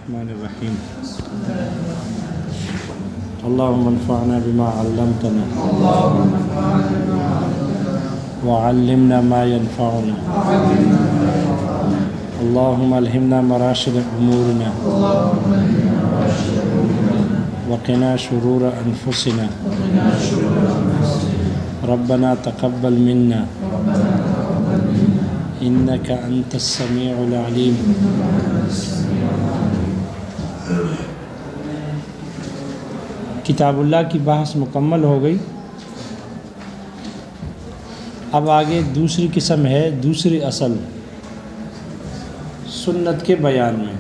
الرحمن الرحیم اللهم انفعنا بما علمتنا وعلمنا ما ينفعنا اللهم الهمنا مراشد امورنا وقنا شرور انفسنا ربنا تقبل منا انك انت السميع العليم. کتاب اللہ کی بحث مکمل ہو گئی. اب آگے دوسری قسم ہے، دوسری اصل سنت کے بیان میں.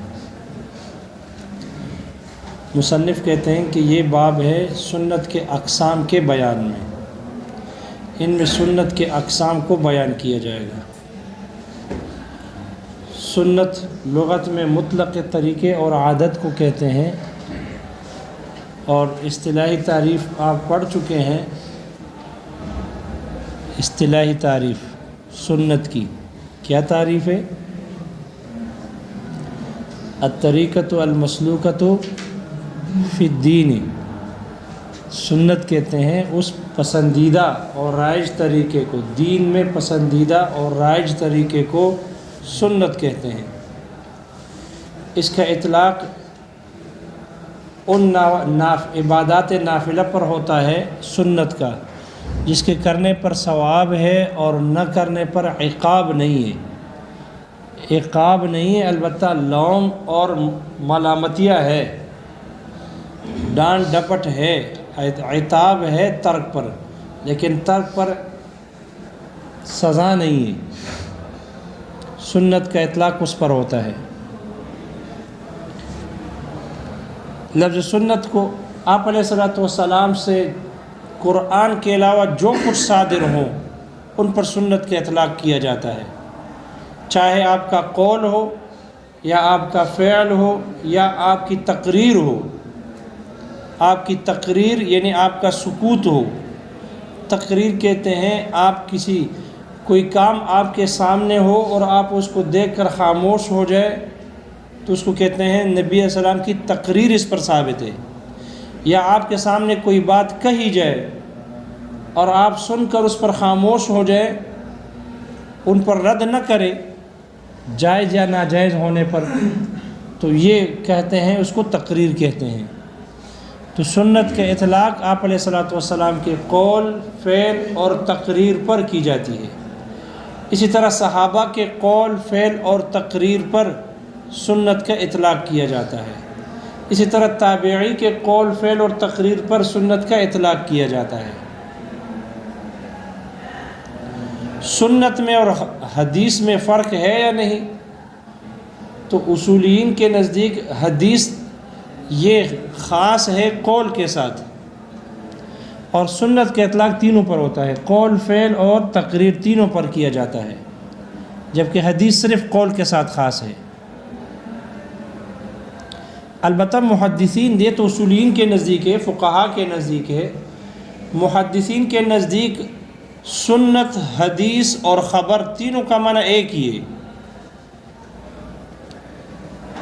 مصنف کہتے ہیں کہ یہ باب ہے سنت کے اقسام کے بیان میں. ان میں سنت کے اقسام کو بیان کیا جائے گا. سنت لغت میں مطلق طریقے اور عادت کو کہتے ہیں، اور اصطلاحی تعریف آپ پڑھ چکے ہیں. اصطلاحی تعریف سنت کی کیا تعریف ہے؟ الطریقۃ المسلوکۃ فی الدین. سنت کہتے ہیں اس پسندیدہ اور رائج طریقے کو، دین میں پسندیدہ اور رائج طریقے کو سنت کہتے ہیں. اس کا اطلاق ان عبادات نافلہ پر ہوتا ہے سنت کا، جس کے کرنے پر ثواب ہے اور نہ کرنے پر عقاب نہیں ہے. عقاب نہیں ہے، البتہ لوم اور ملامتیہ ہے، ڈانٹ ڈپٹ ہے، عتاب ہے ترک پر، لیکن ترک پر سزا نہیں ہے. سنت کا اطلاق اس پر ہوتا ہے. لفظ سنت کو آپ علیہ الصلوۃ والسلام سے قرآن کے علاوہ جو کچھ صادر ہوں ان پر سنت کا اطلاق کیا جاتا ہے، چاہے آپ کا قول ہو یا آپ کا فعل ہو یا آپ کی تقریر ہو. آپ کی تقریر یعنی آپ کا سکوت ہو. تقریر کہتے ہیں آپ کوئی کام آپ کے سامنے ہو اور آپ اس کو دیکھ کر خاموش ہو جائے تو اس کو کہتے ہیں نبی علیہ السلام کی تقریر اس پر ثابت ہے. یا آپ کے سامنے کوئی بات کہی جائے اور آپ سن کر اس پر خاموش ہو جائے، ان پر رد نہ کرے جائز یا ناجائز ہونے پر، تو یہ کہتے ہیں اس کو تقریر کہتے ہیں. تو سنت کا اطلاق آپ علیہ الصلوۃ والسلام کے قول، فعل اور تقریر پر کی جاتی ہے. اسی طرح صحابہ کے قول، فعل اور تقریر پر سنت کا اطلاق کیا جاتا ہے. اسی طرح تابعی کے قول، فعل اور تقریر پر سنت کا اطلاق کیا جاتا ہے. سنت میں اور حدیث میں فرق ہے یا نہیں؟ تو اصولین کے نزدیک حدیث یہ خاص ہے قول کے ساتھ، اور سنت کا اطلاق تینوں پر ہوتا ہے، قول، فعل اور تقریر تینوں پر کیا جاتا ہے، جبکہ حدیث صرف قول کے ساتھ خاص ہے. البتہ محدثین، یہ تو اصولین کے نزدیک ہے، فقہا کے نزدیک ہے. محدثین کے نزدیک سنت، حدیث اور خبر تینوں کا معنی ایک ہی ہے.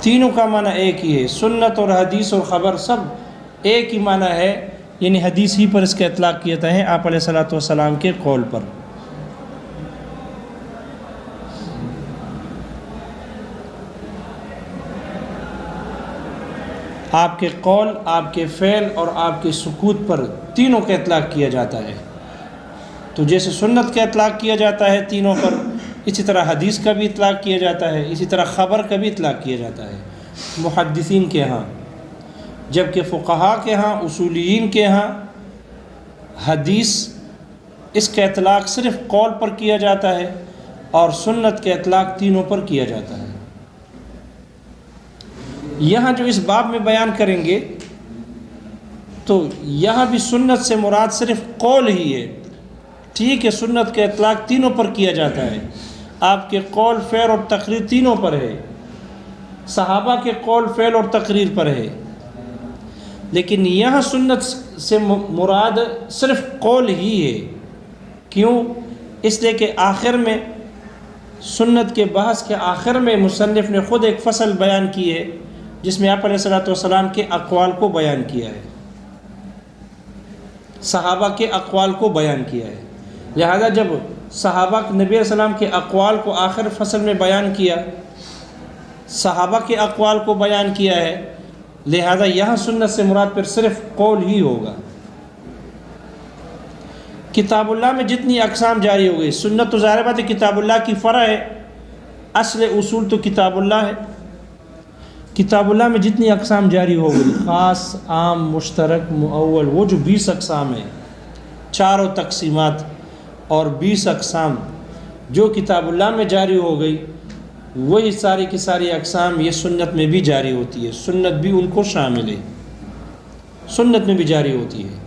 تینوں کا معنی ایک ہی ہے. سنت اور حدیث اور خبر سب ایک ہی معنی ہے، یعنی حدیث ہی پر اس کا اطلاق کیا جاتا ہے آپ علیہ الصلوۃ والسلام کے قول پر. آپ کے قول، آپ کے فعل اور آپ کے سکوت پر تینوں کا اطلاق کیا جاتا ہے. تو جیسے سنت کا اطلاق کیا جاتا ہے تینوں پر، اسی طرح حدیث کا بھی اطلاق کیا جاتا ہے، اسی طرح خبر کا بھی اطلاق کیا جاتا ہے محدثین کے ہاں. جبکہ فقہا کے ہاں، اصولیین کے ہاں حدیث اس کا اطلاق صرف قول پر کیا جاتا ہے اور سنت کا اطلاق تینوں پر کیا جاتا ہے. یہاں جو اس باب میں بیان کریں گے تو یہاں بھی سنت سے مراد صرف قول ہی ہے. ٹھیک ہے، سنت کا اطلاق تینوں پر کیا جاتا ہے، آپ کے قول، فعل اور تقریر تینوں پر ہے، صحابہ کے قول، فعل اور تقریر پر ہے. لیکن یہاں سنت سے مراد صرف قول ہی ہے. کیوں؟ اس لیے کہ آخر میں سنت کے بحث کے آخر میں مصنف نے خود ایک فصل بیان کی ہے جس میں آپ علیہ الصلوۃ والسلام کے اقوال کو بیان کیا ہے، صحابہ کے اقوال کو بیان کیا ہے۔ لہذا جب صحابہ نبی علیہ السلام کے اقوال کو آخر فصل میں بیان کیا، صحابہ کے اقوال کو بیان کیا ہے، لہذا یہاں سنت سے مراد پھر صرف قول ہی ہوگا۔ کتاب اللہ میں جتنی اقسام جاری ہو گئی، سنت تو ظاہر بات ہے کتاب اللہ کی فرع ہے، اصل اصول تو کتاب اللہ ہے۔ کتاب اللہ میں جتنی اقسام جاری ہو گئی، خاص، عام، مشترک، مؤول، وہ جو 20 اقسام ہیں، چاروں تقسیمات اور 20 اقسام جو کتاب اللہ میں جاری ہو گئی، وہی ساری کی ساری اقسام یہ سنت میں بھی جاری ہوتی ہے، سنت بھی ان کو شامل ہے، سنت میں بھی جاری ہوتی ہے۔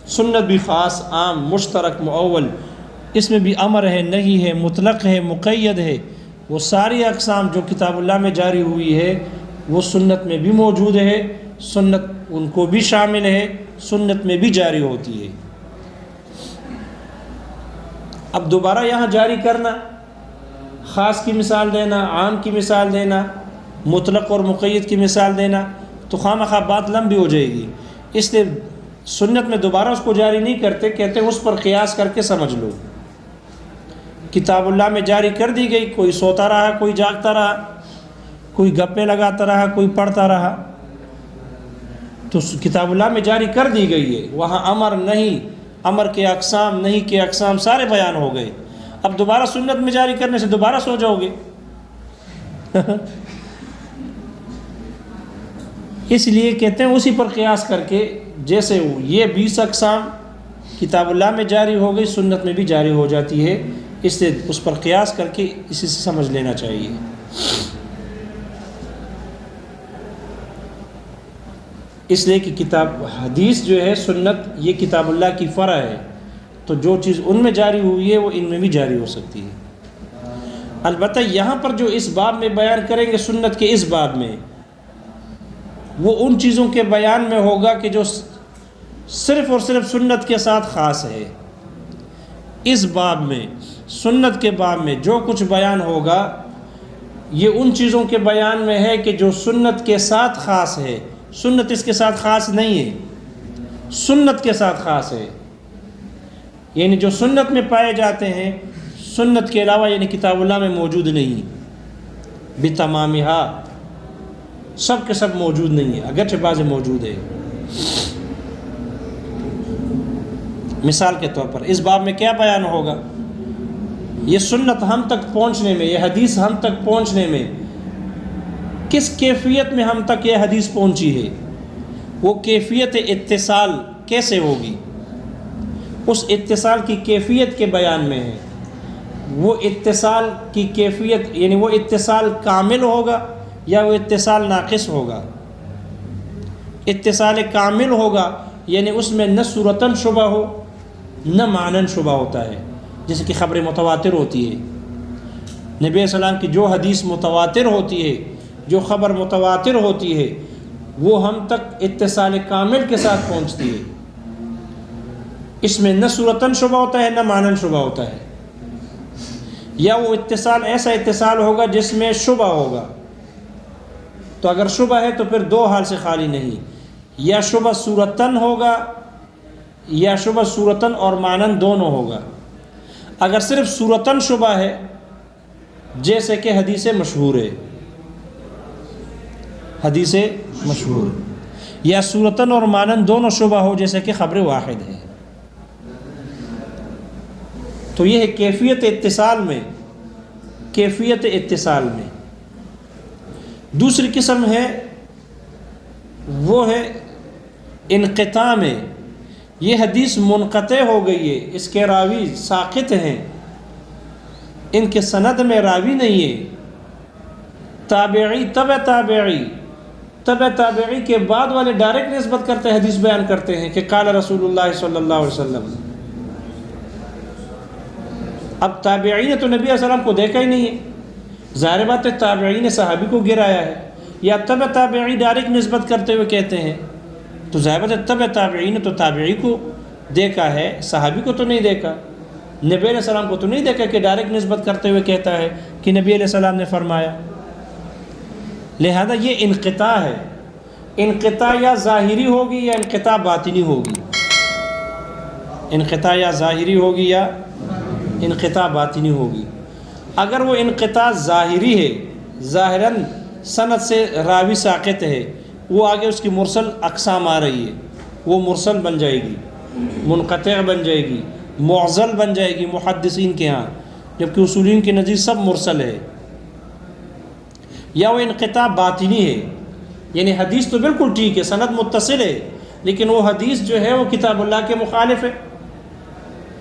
سنت بھی خاص، عام، مشترک، مؤول، اس میں بھی امر ہے، نہی ہے، مطلق ہے، مقید ہے، وہ ساری اقسام جو کتاب اللہ میں جاری ہوئی ہے وہ سنت میں بھی موجود ہے، سنت ان کو بھی شامل ہے، سنت میں بھی جاری ہوتی ہے۔ اب دوبارہ یہاں جاری کرنا، خاص کی مثال دینا، عام کی مثال دینا، مطلق اور مقید کی مثال دینا، تو خواہ بات لمبی ہو جائے گی، اس لیے سنت میں دوبارہ اس کو جاری نہیں کرتے، کہتے ہیں اس پر قیاس کر کے سمجھ لو۔ کتاب اللہ میں جاری کر دی گئی، کوئی سوتا رہا، کوئی جاگتا رہا، کوئی گپے لگاتا رہا، کوئی پڑھتا رہا، تو کتاب اللہ میں جاری کر دی گئی ہے، وہاں امر نہیں، امر کے اقسام، نہیں کے اقسام سارے بیان ہو گئے۔ اب دوبارہ سنت میں جاری کرنے سے دوبارہ سو جاؤ گے اس لیے کہتے ہیں اسی پر قیاس کر کے، جیسے یہ 20 اقسام کتاب اللہ میں جاری ہو گئی، سنت میں بھی جاری ہو جاتی ہے، اس لیے اس پر قیاس کر کے اسی سے سمجھ لینا چاہیے۔ اس لیے کہ کتاب حدیث جو ہے، سنت یہ کتاب اللہ کی فرع ہے، تو جو چیز ان میں جاری ہوئی ہے وہ ان میں بھی جاری ہو سکتی ہے۔ البتہ یہاں پر جو اس باب میں بیان کریں گے، سنت کے اس باب میں، وہ ان چیزوں کے بیان میں ہوگا کہ جو صرف اور صرف سنت کے ساتھ خاص ہے۔ اس باب میں، سنت کے باب میں جو کچھ بیان ہوگا، یہ ان چیزوں کے بیان میں ہے کہ جو سنت کے ساتھ خاص ہے، سنت اس کے ساتھ خاص نہیں ہے، سنت کے ساتھ خاص ہے، یعنی جو سنت میں پائے جاتے ہیں، سنت کے علاوہ یعنی کتاب اللہ میں موجود نہیں، بتمامہا، سب کے سب موجود نہیں ہے، اگرچہ بعض موجود ہے۔ مثال کے طور پر اس باب میں کیا بیان ہوگا؟ یہ سنت ہم تک پہنچنے میں، یہ حدیث ہم تک پہنچنے میں کس کیفیت میں ہم تک یہ حدیث پہنچی ہے، وہ کیفیت اتصال کیسے ہوگی، اس اتصال کی کیفیت کے بیان میں ہے۔ وہ اتصال کی کیفیت یعنی وہ اتصال کامل ہوگا یا وہ اتصال ناقص ہوگا۔ اتصال کامل ہوگا یعنی اس میں نہ صورتاً شبہ ہو نہ معناً شبہ ہوتا ہے، جیسے کہ خبر متواتر ہوتی ہے۔ نبی علیہ السلام کی جو حدیث متواتر ہوتی ہے، جو خبر متواتر ہوتی ہے، وہ ہم تک اتصال کامل کے ساتھ پہنچتی ہے، اس میں نہ صورتاً شبہ ہوتا ہے نہ معناً شبہ ہوتا ہے۔ یا وہ اتصال ایسا اتصال ہوگا جس میں شبہ ہوگا، تو اگر شبہ ہے تو پھر دو حال سے خالی نہیں، یا شبہ صورتاً ہوگا یا شبہ صورتاً اور معناً دونوں ہوگا۔ اگر صرف صورتاً شبہ ہے، جیسے کہ حدیث مشہور ہے، حدیث مشہور، یا صورتاً اور معناً دونوں شبہ ہو، جیسے کہ خبر واحد ہے، تو یہ ہے کیفیت اتصال میں، کیفیت اتصال میں۔ دوسری قسم ہے، وہ ہے انقطاع میں، یہ حدیث منقطع ہو گئی ہے، اس کے راوی ساقط ہیں، ان کے سند میں راوی نہیں ہے، تابعی تبع تابعی، تبع تابعی کے بعد والے ڈائریکٹ نسبت کرتے ہیں، حدیث بیان کرتے ہیں کہ قال رسول اللہ صلی اللہ علیہ وسلم۔ اب تابعین نے تو نبی علیہ السلام کو دیکھا ہی نہیں ہے، ظاہر بات ہے تابعین نے صحابی کو گرایا ہے، یا تبع تابعی ڈائریکٹ نسبت کرتے ہوئے کہتے ہیں، تو ظاہر بات ہے تبع تابعین نے تو تابعی کو دیکھا ہے، صحابی کو تو نہیں دیکھا، نبی علیہ السلام کو تو نہیں دیکھا کہ ڈائریکٹ نسبت کرتے ہوئے کہتا ہے کہ نبی علیہ السلام نے فرمایا۔ لہذا یہ انقطاع ہے، انقطاع یا ظاہری ہوگی یا انقطاع باطنی ہوگی، انقطاع یا ظاہری ہوگی یا انقطاع باطنی ہوگی۔ اگر وہ انقطاع ظاہری ہے، ظاہراً سند سے راوی ساقط ہے، وہ آگے اس کی مرسل اقسام آ رہی ہے، وہ مرسل بن جائے گی، منقطع بن جائے گی، معضل بن جائے گی محدثین کے ہاں، جبکہ اصولین کے نزدیک سب مرسل ہے۔ یا وہ انقطاع باطنی ہے، یعنی حدیث تو بالکل ٹھیک ہے، سند متصل ہے، لیکن وہ حدیث جو ہے وہ کتاب اللہ کے مخالف ہے،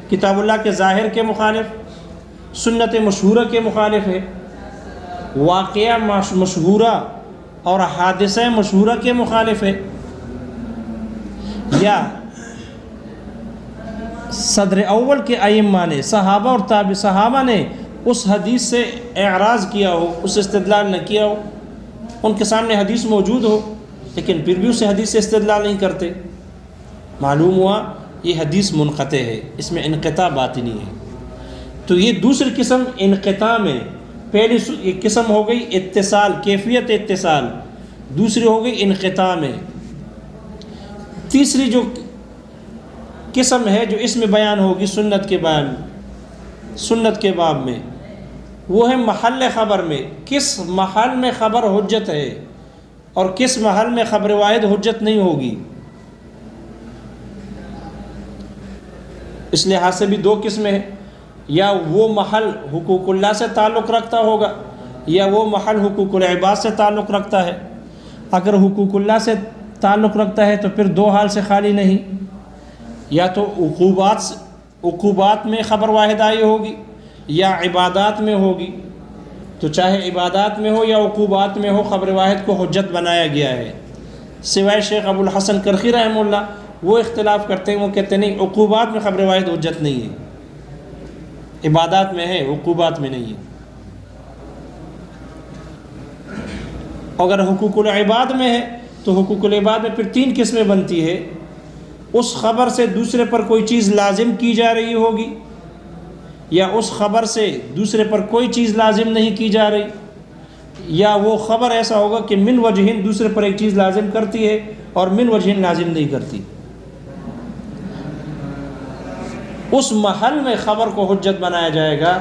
کتاب اللہ کے ظاہر کے مخالف، سنت مشہورہ کے مخالف ہے، واقعہ مشہورہ اور حادثہ مشہورہ کے مخالف ہے، یا صدر اول کے ائمہ نے، صحابہ اور تابع صحابہ نے اس حدیث سے اعراض کیا ہو، اس سے استدلال نہ کیا ہو، ان کے سامنے حدیث موجود ہو لیکن پھر بھی اس حدیث سے استدلال نہیں کرتے، معلوم ہوا یہ حدیث منقطع ہے، اس میں انقطاع باطنی ہے۔ تو یہ دوسری قسم انقطاع میں، پہلی ایک قسم ہو گئی اتصال، کیفیت اتصال، دوسری ہو گئی انقطاع میں۔ تیسری جو قسم ہے جو اس میں بیان ہوگی سنت کے بیان، سنت کے باب میں، وہ ہے محل خبر میں، کس محل میں خبر حجت ہے اور کس محل میں خبر واحد حجت نہیں ہوگی۔ اس لحاظ سے بھی دو قسمیں ہیں، یا وہ محل حقوق اللہ سے تعلق رکھتا ہوگا یا وہ محل حقوق العباد سے تعلق رکھتا ہے۔ اگر حقوق اللہ سے تعلق رکھتا ہے تو پھر دو حال سے خالی نہیں، یا تو عقوبات میں خبر واحد آئی ہوگی یا عبادات میں ہوگی، تو چاہے عبادات میں ہو یا عقوبات میں ہو، خبر واحد کو حجت بنایا گیا ہے، سوائے شیخ ابو الحسن کرخی رحمہ اللہ، وہ اختلاف کرتے ہیں، وہ کہتے ہیں نہیں، عقوبات میں خبر واحد حجت نہیں ہے، عبادات میں ہے، عقوبات میں نہیں ہے۔ اگر حقوق العباد میں ہے تو حقوق العباد میں پھر تین قسمیں بنتی ہے، اس خبر سے دوسرے پر کوئی چیز لازم کی جا رہی ہوگی، یا اس خبر سے دوسرے پر کوئی چیز لازم نہیں کی جا رہی، یا وہ خبر ایسا ہوگا کہ من وجہن دوسرے پر ایک چیز لازم کرتی ہے اور من وجہن لازم نہیں کرتی۔ اس محل میں خبر کو حجت بنایا جائے گا،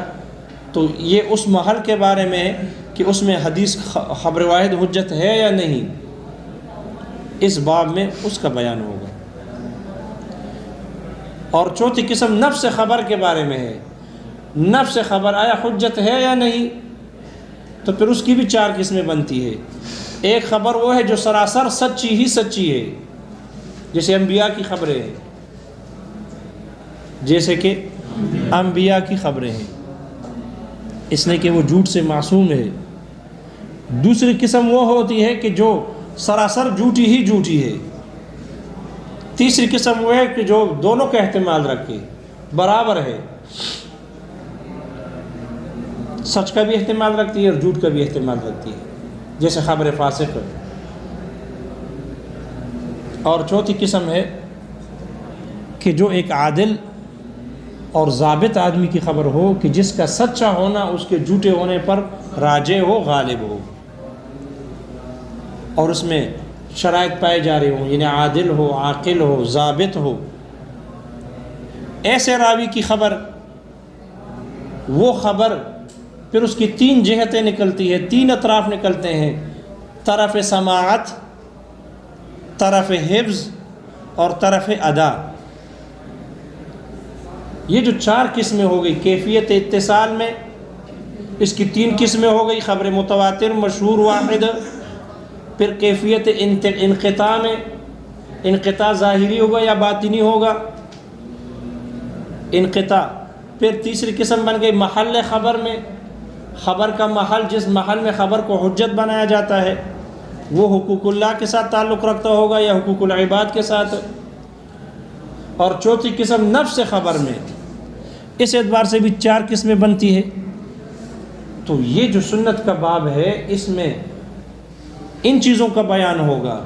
تو یہ اس محل کے بارے میں ہے کہ اس میں حدیث خبر واحد حجت ہے یا نہیں، اس باب میں اس کا بیان ہوگا۔ اور چوتھی قسم نفس خبر کے بارے میں ہے، نفس خبر آیا حجت ہے یا نہیں، تو پھر اس کی بھی چار قسمیں بنتی ہے۔ ایک خبر وہ ہے جو سراسر سچی ہی سچی ہے، جیسے انبیاء کی خبریں ہیں، جیسے کہ انبیاء کی خبریں ہیں، اس لیے کہ وہ جھوٹ سے معصوم ہے۔ دوسری قسم وہ ہوتی ہے کہ جو سراسر جھوٹی ہی جھوٹی ہے۔ تیسری قسم وہ ہے کہ جو دونوں کا احتمال رکھے، برابر ہے، سچ کا بھی احتمال رکھتی ہے اور جھوٹ کا بھی احتمال رکھتی ہے، جیسے خبر فاسق ہے۔ اور چوتھی قسم ہے کہ جو ایک عادل اور ضابط آدمی کی خبر ہو کہ جس کا سچا ہونا اس کے جھوٹے ہونے پر راجح ہو، غالب ہو، اور اس میں شرائط پائے جا رہے ہوں، یعنی عادل ہو، عاقل ہو، ضابط ہو۔ ایسے راوی کی خبر، وہ خبر پھر اس کی تین جہتیں نکلتی ہے، تین اطراف نکلتے ہیں، طرف سماعت، طرف حفظ اور طرف ادا۔ یہ جو چار قسمیں ہو گئی کیفیت اتصال میں، اس کی تین قسمیں ہو گئی، خبر متواتر، مشہور، واحد۔ پھر کیفیت انقطاع میں، انقطاع ظاہری ہوگا یا باطنی ہوگا، انقطاع۔ پھر تیسری قسم بن گئی محل خبر میں، خبر کا محل، جس محل میں خبر کو حجت بنایا جاتا ہے وہ حقوق اللہ کے ساتھ تعلق رکھتا ہوگا یا حقوق العباد کے ساتھ۔ اور چوتھی قسم نفس خبر میں، اس اعتبار سے بھی چار قسمیں بنتی ہے۔ تو یہ جو سنت کا باب ہے، اس میں ان چیزوں کا بیان ہوگا۔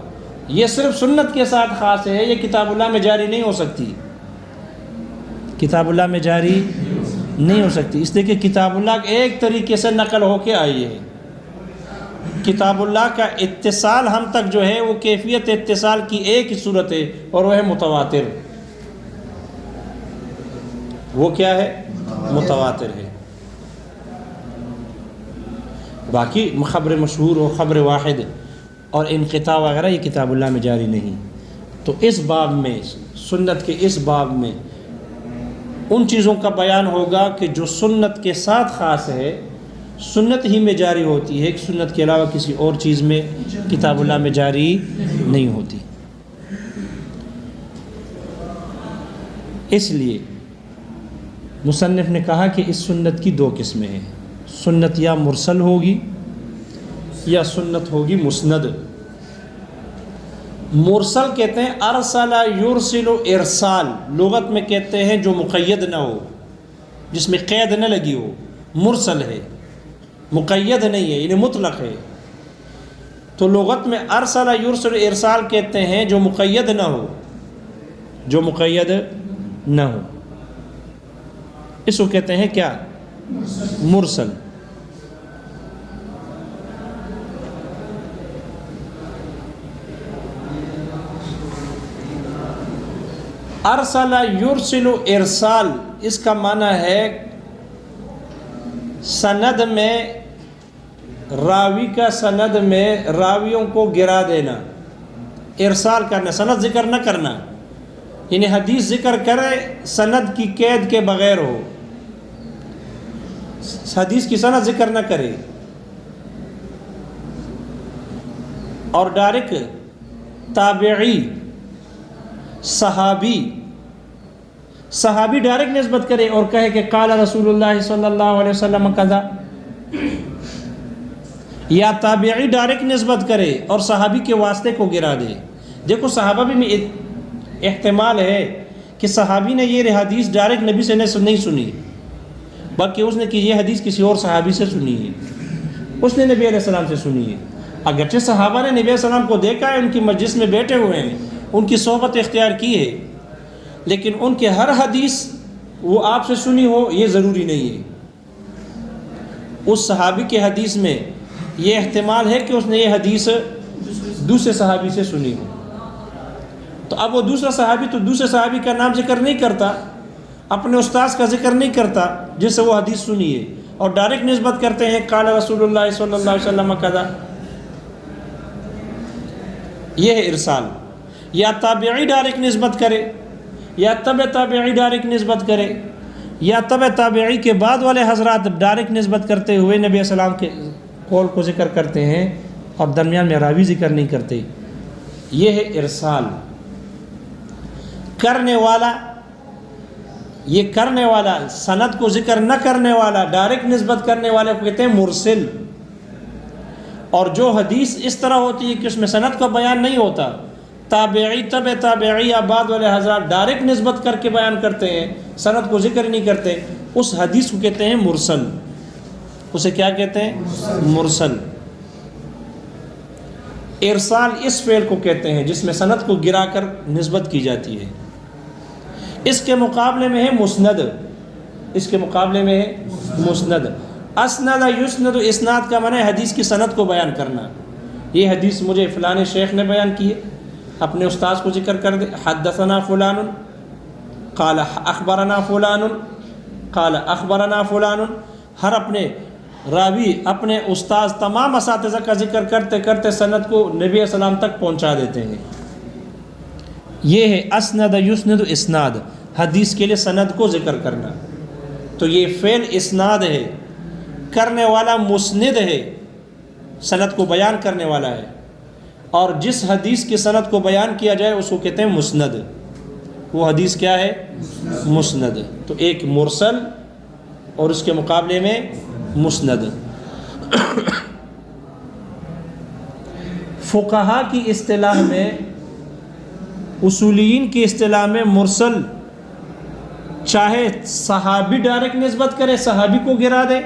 یہ صرف سنت کے ساتھ خاص ہے، یہ کتاب اللہ میں جاری نہیں ہو سکتی، کتاب اللہ میں جاری نہیں ہو سکتی، اس لیے کہ کتاب اللہ ایک طریقے سے نقل ہو کے آئی ہے، کتاب اللہ کا اتصال ہم تک جو ہے وہ کیفیت اتصال کی ایک ہی صورت ہے، اور وہ ہے متواتر۔ وہ کیا ہے؟ متواتر ہے۔ باقی خبر مشہور و خبر واحد اور انقطاع وغیرہ یہ کتاب اللہ میں جاری نہیں۔ تو اس باب میں، سنت کے اس باب میں ان چیزوں کا بیان ہوگا کہ جو سنت کے ساتھ خاص ہے، سنت ہی میں جاری ہوتی ہے، کہ سنت کے علاوہ کسی اور چیز میں کتاب اللہ میں جاری نہیں ہوتی۔ اس لیے مصنف نے کہا کہ اس سنت کی دو قسمیں ہیں، سنت یا مرسل ہوگی یا سنت ہوگی مسند۔ مرسل کہتے ہیں ارسل یرسل ارسال، لغت میں کہتے ہیں جو مقید نہ ہو، جس میں قید نہ لگی ہو، مرسل ہے، مقید نہیں ہے، یعنی مطلق ہے۔ تو لغت میں ارسل یرسل ارسال کہتے ہیں جو مقید نہ ہو، جو مقید نہ ہو، اس کو کہتے ہیں کیا؟ مرسل۔ ارسل یرسل ارسال، اس کا معنی ہے سند میں، راوی کا سند میں راویوں کو گرا دینا، ارسال کرنا، سند ذکر نہ کرنا، یعنی حدیث ذکر کرے سند کی قید کے بغیر ہو، حدیث کی سند ذکر نہ کرے، اور ڈائریکٹ تابعی، صحابی ڈائریکٹ نسبت کرے اور کہے کہ قال رسول اللہ صلی اللہ علیہ وسلم کذا، یا تابعی ڈائریکٹ نسبت کرے اور صحابی کے واسطے کو گرا دے۔ دیکھو صحابہ بھی میں احتمال ہے کہ صحابی نے یہ حدیث ڈائریکٹ نبی سے نہیں سنی، بلکہ اس نے کہ یہ حدیث کسی اور صحابی سے سنی ہے، اس نے نبی علیہ السلام سے سنی ہے۔ اگرچہ صحابہ نے نبی علیہ السلام کو دیکھا ہے، ان کی مجلس میں بیٹھے ہوئے ہیں، ان کی صحبت اختیار کی ہے، لیکن ان کے ہر حدیث وہ آپ سے سنی ہو یہ ضروری نہیں ہے۔ اس صحابی کے حدیث میں یہ احتمال ہے کہ اس نے یہ حدیث دوسرے صحابی سے سنی ہو، تو اب وہ دوسرا صحابی تو دوسرے صحابی کا نام ذکر نہیں کرتا، اپنے استاذ کا ذکر نہیں کرتا جس سے وہ حدیث سنی ہے، اور ڈائریکٹ نسبت کرتے ہیں قال رسول اللہ صلی اللہ علیہ وسلم کذا۔ یہ ہے ارسال۔ یا تابعی ڈائریکٹ نسبت کرے، یا تبع تابعی ڈائریکٹ نسبت کرے، یا تبع تابعی کے بعد والے حضرات ڈائریکٹ نسبت کرتے ہوئے نبی علیہ السلام کے قول کو ذکر کرتے ہیں اور درمیان میں راوی ذکر نہیں کرتے، یہ ہے ارسال۔ کرنے والا، یہ کرنے والا، سند کو ذکر نہ کرنے والا، ڈائریکٹ نسبت کرنے والے کو کہتے ہیں مرسل۔ اور جو حدیث اس طرح ہوتی ہے کہ اس میں سند کا بیان نہیں ہوتا، تابعی، تبع تابعی یا بعد والے حضرات ڈائریکٹ نسبت کر کے بیان کرتے ہیں، سند کو ذکر نہیں کرتے، اس حدیث کو کہتے ہیں مرسل۔ اسے کیا کہتے ہیں؟ مرسل۔ ارسال اس فعل کو کہتے ہیں جس میں سند کو گرا کر نسبت کی جاتی ہے۔ اس کے مقابلے میں ہے مسند، اس کے مقابلے میں ہے مسند۔ اسند یسند، اسناد کا معنی ہے حدیث کی سند کو بیان کرنا، یہ حدیث مجھے فلاں شیخ نے بیان کی ہے، اپنے استاذ کو ذکر کر دے، حدثنا فلان قال اخبرنا فلان قال اخبرنا فلان، ہر اپنے راوی اپنے استاذ تمام اساتذہ کا ذکر کرتے کرتے سند کو نبی علیہ السلام تک پہنچا دیتے ہیں۔ یہ ہے اسند یسند اسناد، حدیث کے لیے سند کو ذکر کرنا۔ تو یہ فعل اسناد ہے، کرنے والا مسند ہے، سند کو بیان کرنے والا ہے، اور جس حدیث کی سند کو بیان کیا جائے اس کو کہتے ہیں مسند۔ وہ حدیث کیا ہے؟ مسند۔ تو ایک مرسل اور اس کے مقابلے میں مسند۔ فقہا کی اصطلاح میں، اصولیین کی اصطلاح میں مرسل چاہے صحابی ڈائریکٹ نسبت کرے، صحابی کو گرا دے،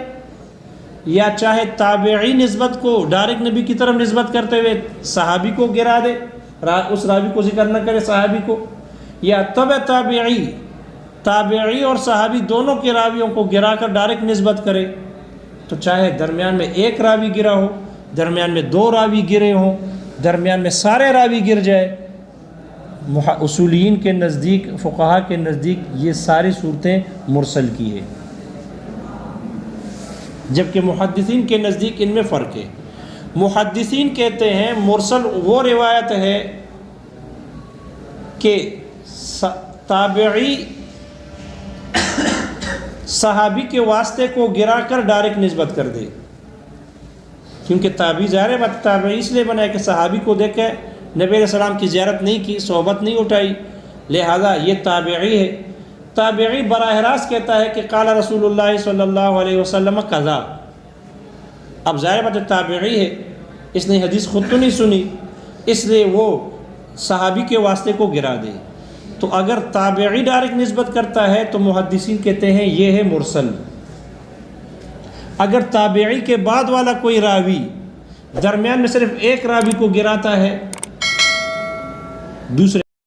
یا چاہے تابعی نسبت کو ڈائریکٹ نبی کی طرف نسبت کرتے ہوئے صحابی کو گرا دے، اس راوی کو ذکر نہ کرے صحابی کو، یا تبع تابعی، تابعی اور صحابی دونوں کے راویوں کو گرا کر ڈائریکٹ نسبت کرے، تو چاہے درمیان میں ایک راوی گرا ہو درمیان میں 2 راوی گرے ہوں، درمیان میں سارے راوی گر جائے، اصولین کے نزدیک، فقہا کے نزدیک یہ ساری صورتیں مرسل کی ہے، جبکہ محدثین کے نزدیک ان میں فرق ہے۔ محدثین کہتے ہیں مرسل وہ روایت ہے کہ تابعی صحابی کے واسطے کو گرا کر ڈائریکٹ نسبت کر دے، کیونکہ تابعی ظاہر بات تابعی اس لیے بنا ہے کہ صحابی کو دیکھ کے نبی علیہ السلام کی زیارت نہیں کی، صحبت نہیں اٹھائی، لہذا یہ تابعی ہے۔ تابعی براہ راست کہتا ہے کہ قال رسول اللہ صلی اللہ علیہ وسلم قضا، اب ظاہر بات تابعی ہے، اس نے حدیث خود تو نہیں سنی، اس لیے وہ صحابی کے واسطے کو گرا دے۔ تو اگر تابعی ڈائریکٹ نسبت کرتا ہے تو محدثین کہتے ہیں یہ ہے مرسل۔ اگر تابعی کے بعد والا کوئی راوی درمیان میں صرف ایک راوی کو گراتا ہے، دوسرے